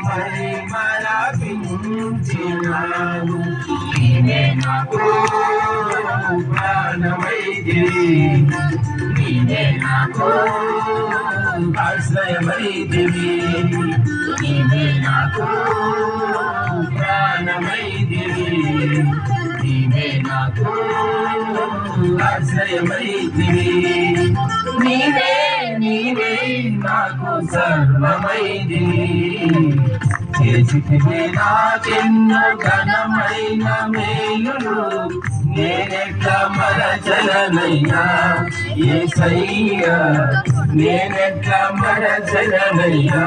మరి మరపించినావు. నీవే నాకు ప్రాణమైతివి, నీవే నాకు ఆశ్రయమైతివి, నీవే నాకు ప్రాణమైతివి, నీవే నాకు ఆశ్రయమైతివి. నీవే నీవే నాకు సర్వమైతివి. చేసితివి నాకెన్నో ఘనమైన మేలులు, నేనెట్లా మరచలనయ్యా యేసయ్యా, నేనెట్లా మరచలనయ్యా.